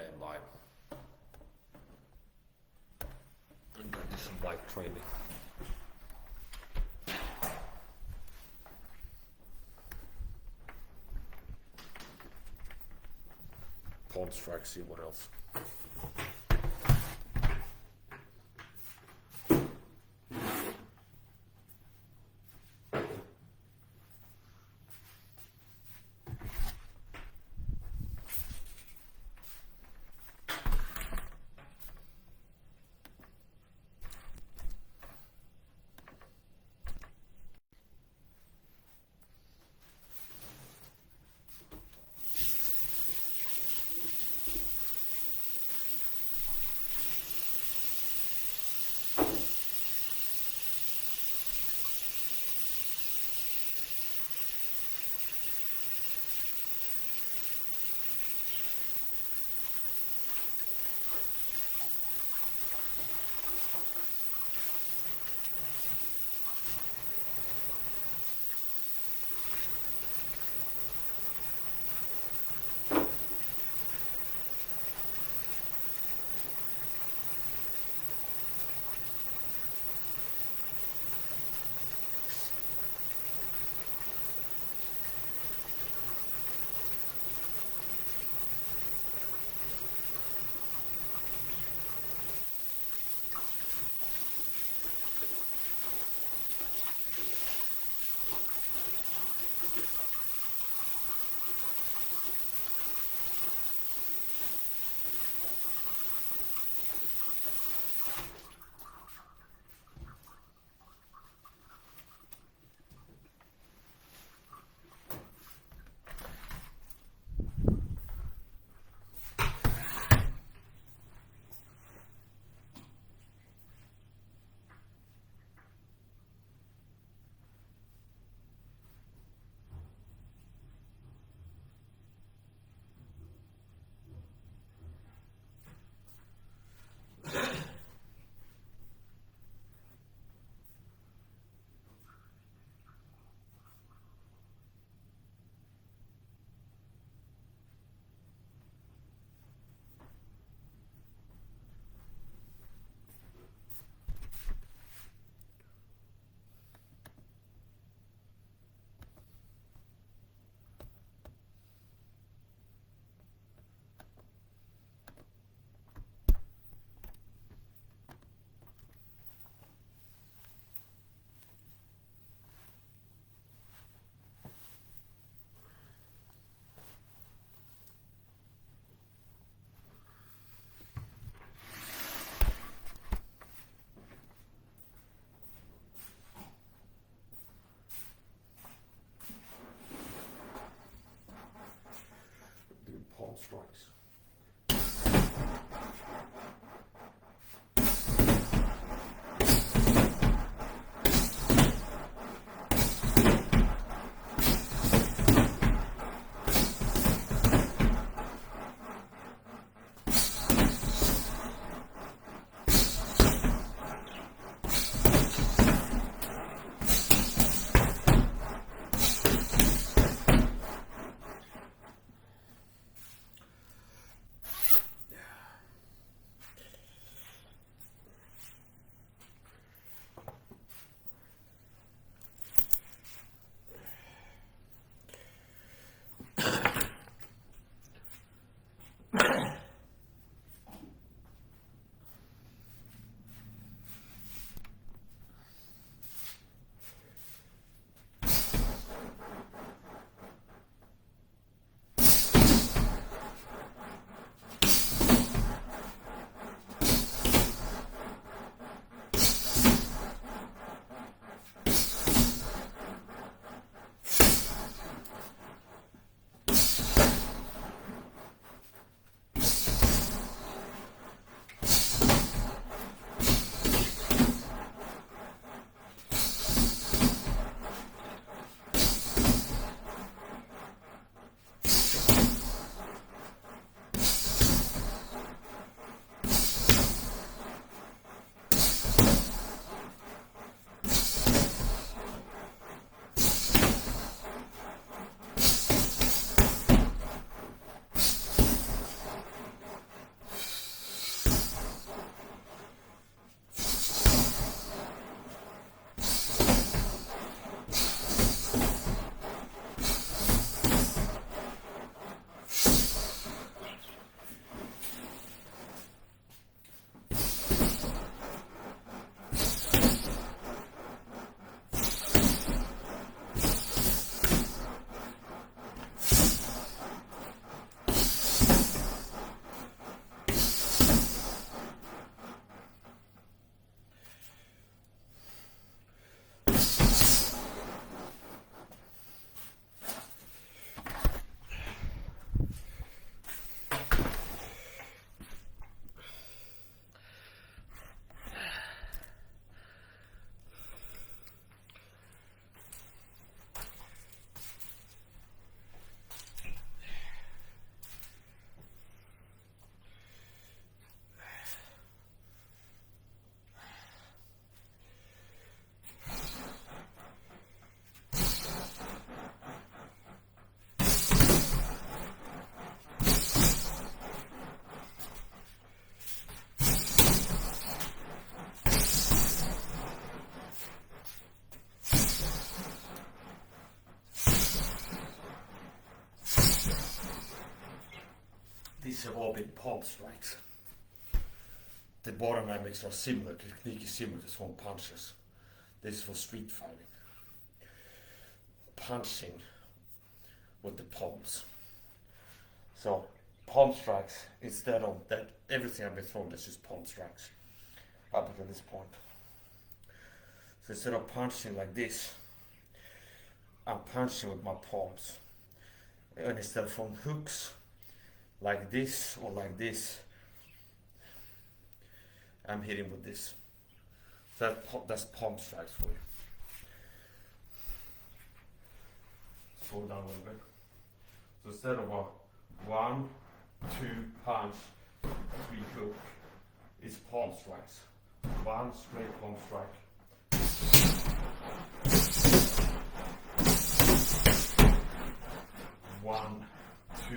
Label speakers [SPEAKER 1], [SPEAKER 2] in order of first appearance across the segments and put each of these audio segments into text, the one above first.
[SPEAKER 1] menee vai? Tässä on bike training. Pawn strike, see what else. these have all been palm strikes. The body dynamics are similar, the technique is similar to strong punches. This is for street fighting. Punching with the palms. So palm strikes, instead of that, everything I've been thrown is just palm strikes up until this point. So instead of punching like this, I'm punching with my palms. And instead of throwing hooks like this or like this, I'm hitting with this. So that's palm strikes for you. Slow down a little bit. So instead of a 1, 2 punch, 3 hook, it's palm strikes. 1 straight palm strike. 1, 2,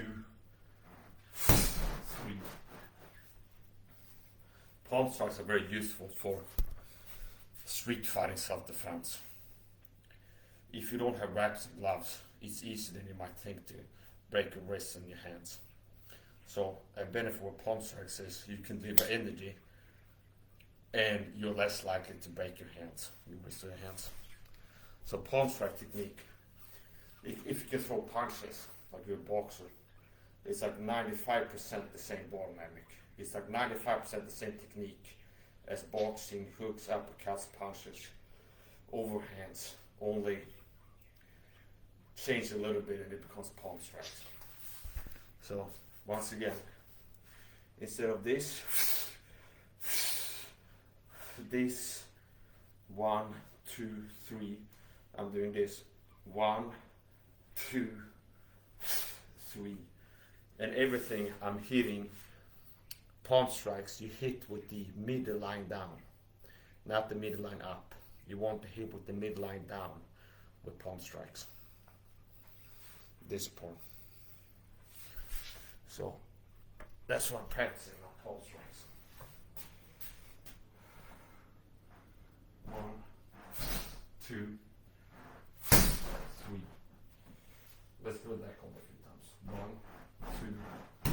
[SPEAKER 1] 3. Palm strikes are very useful for street fighting self-defense. If you don't have wraps and gloves, it's easier than you might think to break your wrists and your hands. So a benefit with palm strikes is you can deliver energy and you're less likely to break your hands, your wrists or your hands. So palm strike technique, if you can throw punches like you're a boxer, it's like 95% the same ball dynamic. It's like 95% the same technique as boxing, hooks, uppercuts, punches, overhands, only change a little bit and it becomes palm strikes. So once again, instead of this, 1, 2, 3, I'm doing this 1, 2, 3, and everything I'm hitting palm strikes, you hit with the middle line down, not the middle line up. You want to hit with the mid line down with palm strikes. This point. So that's what I'm practicing on palm strikes. 1, 2, 3. Let's do that combo a few times. 1, 2, 3.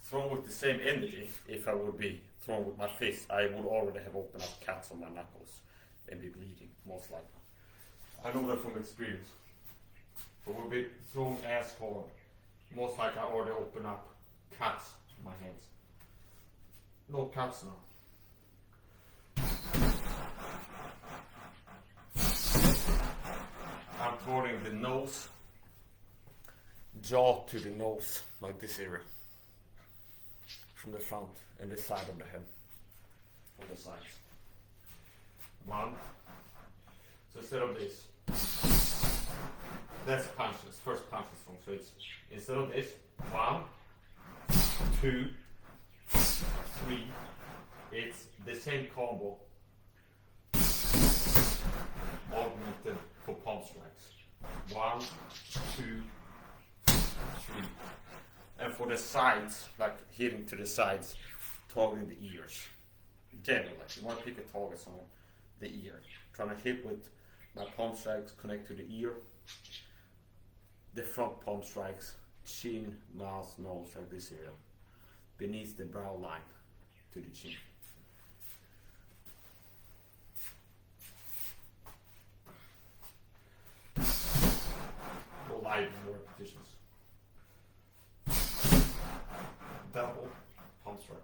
[SPEAKER 1] Thrown with the same energy, if I would be thrown with my fist, I would already have opened up cuts on my knuckles and be bleeding, most likely. I know that from experience. But would be thrown as hard, most likely I already opened up cuts on my hands. No cuts now. I'm throwing the nose, jaw to the nose, like this area. From the front and the side of the head, from the sides. 1. So instead of this, that's punches, first punches from. So it's instead of this, 1, 2, 3. It's the same combo, augmented for palm strikes. 1, 2, 3. And for the sides, like hitting to the sides, targeting the ears. Generally, you want to pick a target on the ear. Trying to hit with my palm strikes, connect to the ear. The front palm strikes, chin, mouth, nose, like this area. Beneath the brow line to the chin. Go live in more repetitions. Double palm strike.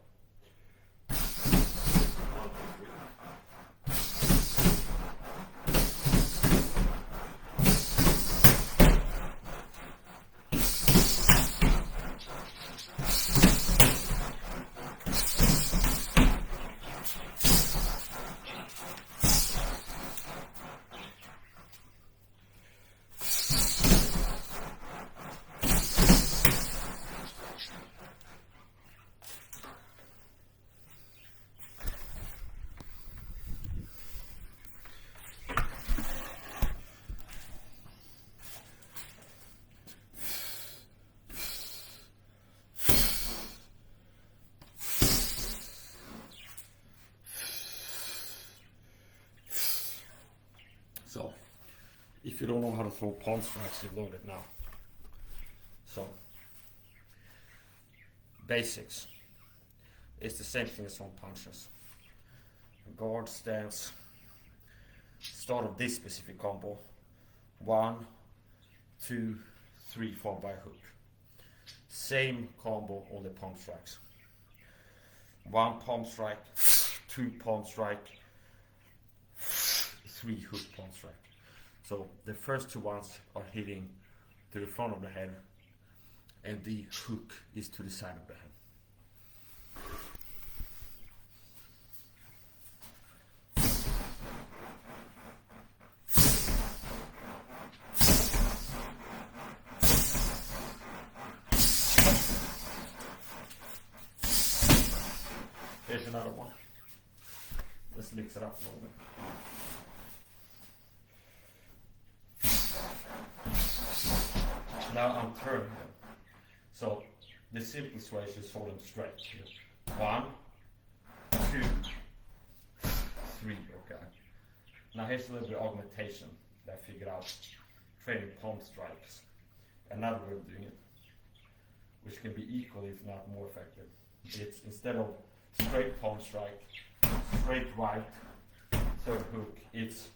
[SPEAKER 1] 1, 2, 3. So, if you don't know how to throw palm strikes, you learn it now. So, basics. It's the same thing as on punches. Guard stance. Start of this specific combo. 1, 2, 3, followed by hook. Same combo, only palm strikes. 1 palm strike, 2 palm strike, 3 hook palm strike. So the first 2 ones are hitting to the front of the head, and the hook is to the side of the head. Here's another one. Let's mix it up a little bit. Now I'm turning them. So the simplest way is just hold them straight. 1, 2, 3. Okay. Now here's a little bit of augmentation that I figured out. Training palm strikes. Another way of doing it, which can be equally, if not more effective. It's instead of straight palm strike, straight right, third hook, it's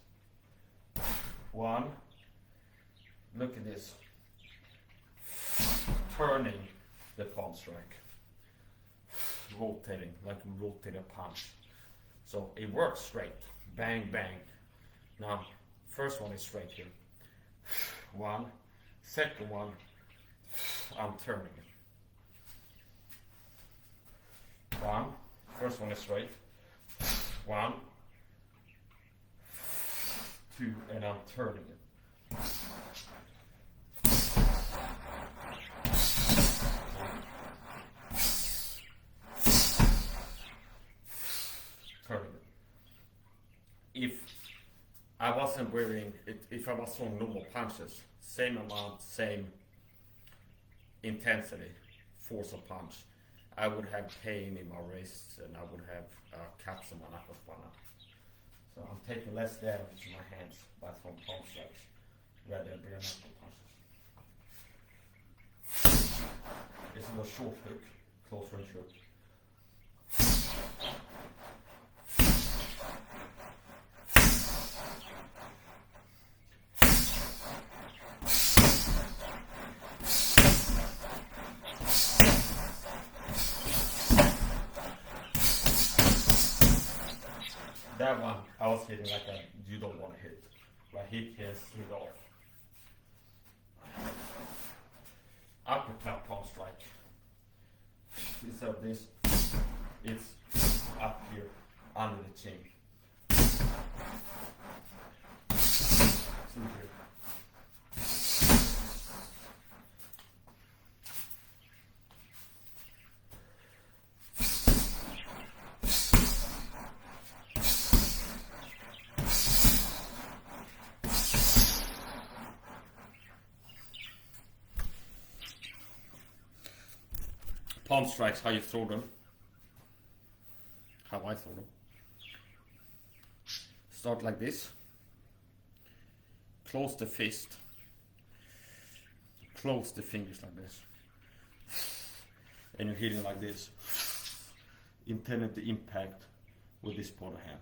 [SPEAKER 1] 1, look at this, turning the palm strike, rotating, like you rotate a punch. So it works straight, bang, bang. Now, first one is straight here. 1, second one, I'm turning it. 1, first one is straight. 1, 2, and I'm turning it. Turning it. If I wasn't wearing it, if I was throwing normal punches, same amount, same intensity, force of punch, I would have pain in my wrists and I would have cuts in my knuckle spine. So I'm taking less damage in my hands by throwing palm strikes rather than bare knuckle punches. This is a short hook, close range hook. That one, I was hitting like you don't want to hit. But hit can slid off. Uppercut palm strike. Instead of this, it's up here, under the chin. Through here. Palm strikes, how you throw them. How I throw them. Start like this. Close the fist. Close the fingers like this. And you're hitting like this. Intended to impact with this part of the hand.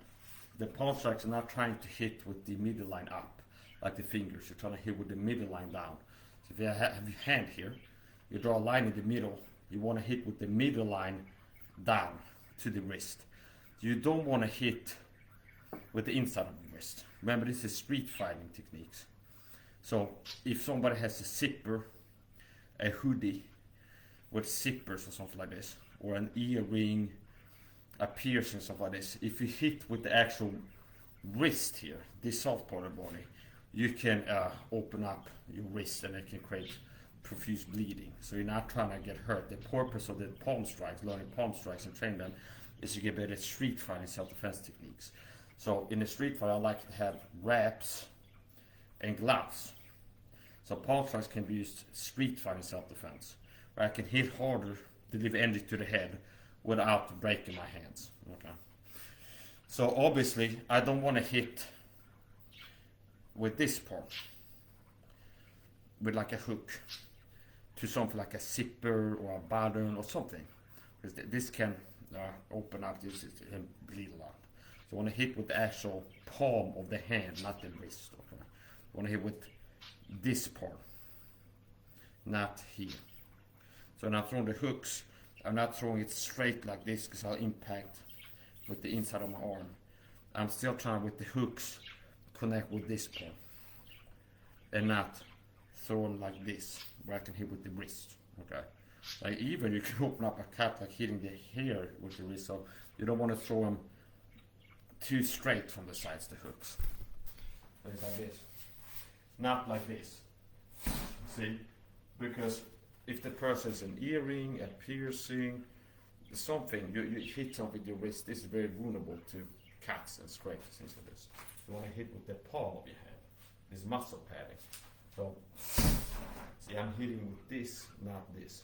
[SPEAKER 1] The palm strikes are not trying to hit with the middle line up, like the fingers. You're trying to hit with the middle line down. So if you have your hand here, you draw a line in the middle. You want to hit with the middle line down to the wrist. You don't want to hit with the inside of the wrist. Remember, this is street fighting techniques. So if somebody has a zipper, a hoodie with zippers or something like this, or an earring, a piercing, something like this, if you hit with the actual wrist here, this soft part of the body, you can open up your wrist and it can create profuse bleeding. So you're not trying to get hurt. The purpose of the palm strikes, learning palm strikes and training them, is to get better at street fighting self-defense techniques. So in the street fight, I like to have wraps and gloves. So palm strikes can be used street fighting self-defense, where I can hit harder, deliver energy to the head without breaking my hands. Okay. So obviously, I don't want to hit with this part, with like a hook, to something like a zipper or a button or something. Because this can open up this and bleed a lot. So I want to hit with the actual palm of the hand, not the wrist. Okay? I want to hit with this part, not here. So when I'm throwing the hooks, I'm not throwing it straight like this because I'll impact with the inside of my arm. I'm still trying with the hooks connect with this part and not throwing like this where I can hit with the wrist. Okay, like even you can open up a cut like hitting the hair with the wrist, so you don't want to throw them too straight from the sides, the hooks. So it's like this, not like this. See, because if the person has an earring, a piercing, something, you hit them with your wrist, this is very vulnerable to cuts and scrapes, things like this. You want to hit with the palm of your hand, this muscle padding. So, see, I'm hitting with this, not this.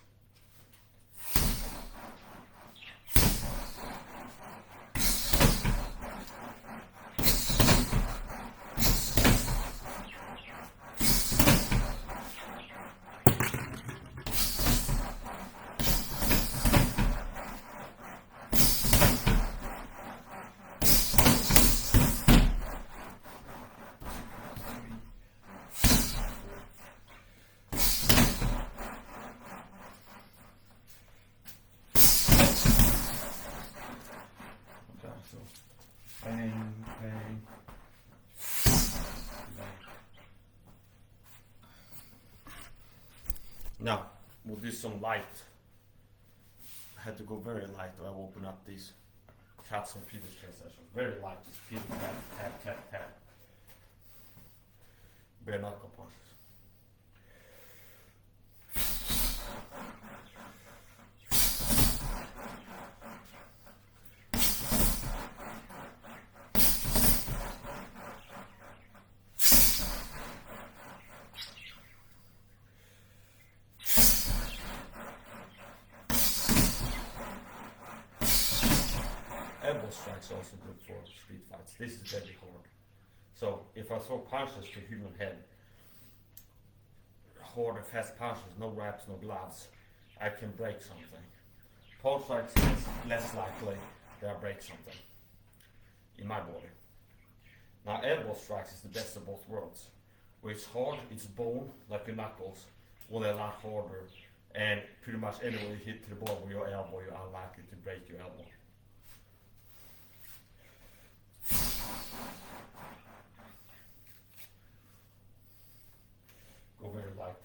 [SPEAKER 1] So, bang, bang. Now, we'll do some light. I had to go very light or I'll open up these cuts and Peter's chair session. Very light, just Peter, tap, tap, tap. Bare knuckle punches. Elbow strikes are also good for street fights. This is very hard. So if I throw punches to human head, hard and fast punches, no wraps, no gloves, I can break something. Pole strikes is less likely that I break something in my body. Now elbow strikes is the best of both worlds. Where it's hard, it's bone, like your knuckles, only a lot harder, and pretty much anywhere you hit to the ball with your elbow, you're unlikely to break your elbow. Go very light.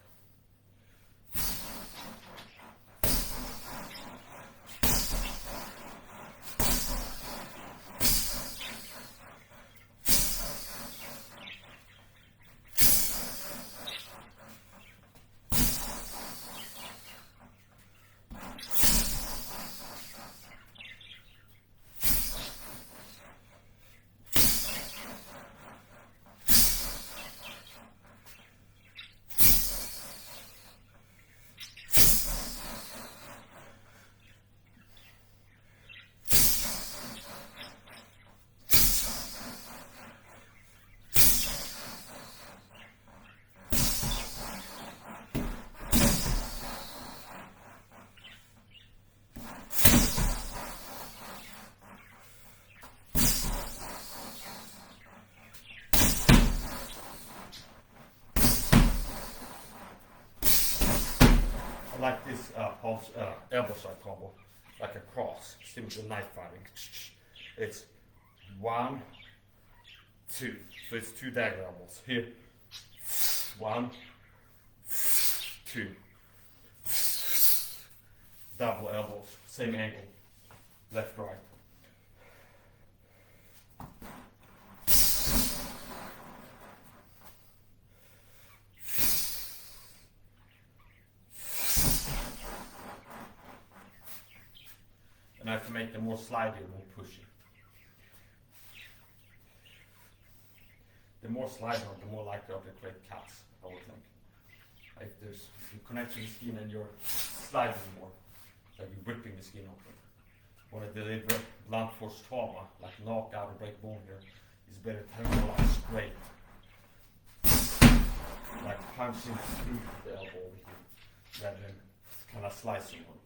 [SPEAKER 1] Like this elbow strike combo, like a cross, similar to knife fighting. It's 1, 2, so it's 2 dagger elbows. Here, 1, 2, double elbows, same angle, left, right. And I have to make them more slidey, more pushy. The more slidey, the more likely I'll create cuts, I would think. If you connect to the skin and you're sliding more, like you're ripping the skin open. When I deliver blunt force trauma, like knockout or break bone here, it's better to have a lot straight punching through the elbow over here rather than kind of slicing one.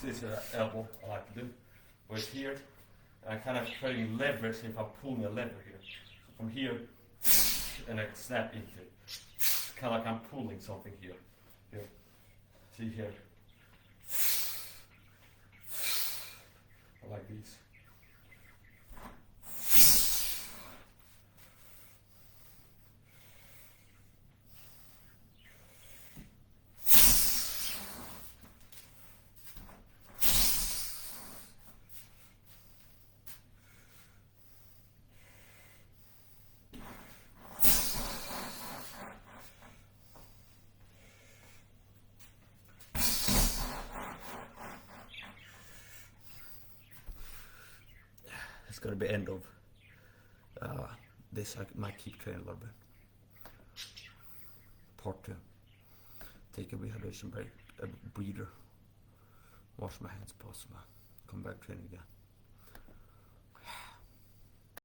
[SPEAKER 1] This is an elbow I like to do. With here, I'm kind of creating leverage if I'm pulling a lever here. So from here, and I snap into it. Kind of like I'm pulling something here. Here. See here. I like these. It's gonna be end of this. I might keep training a little bit. Part 2. Take a rehydration break, a breather. Wash my hands, pause, come back training again.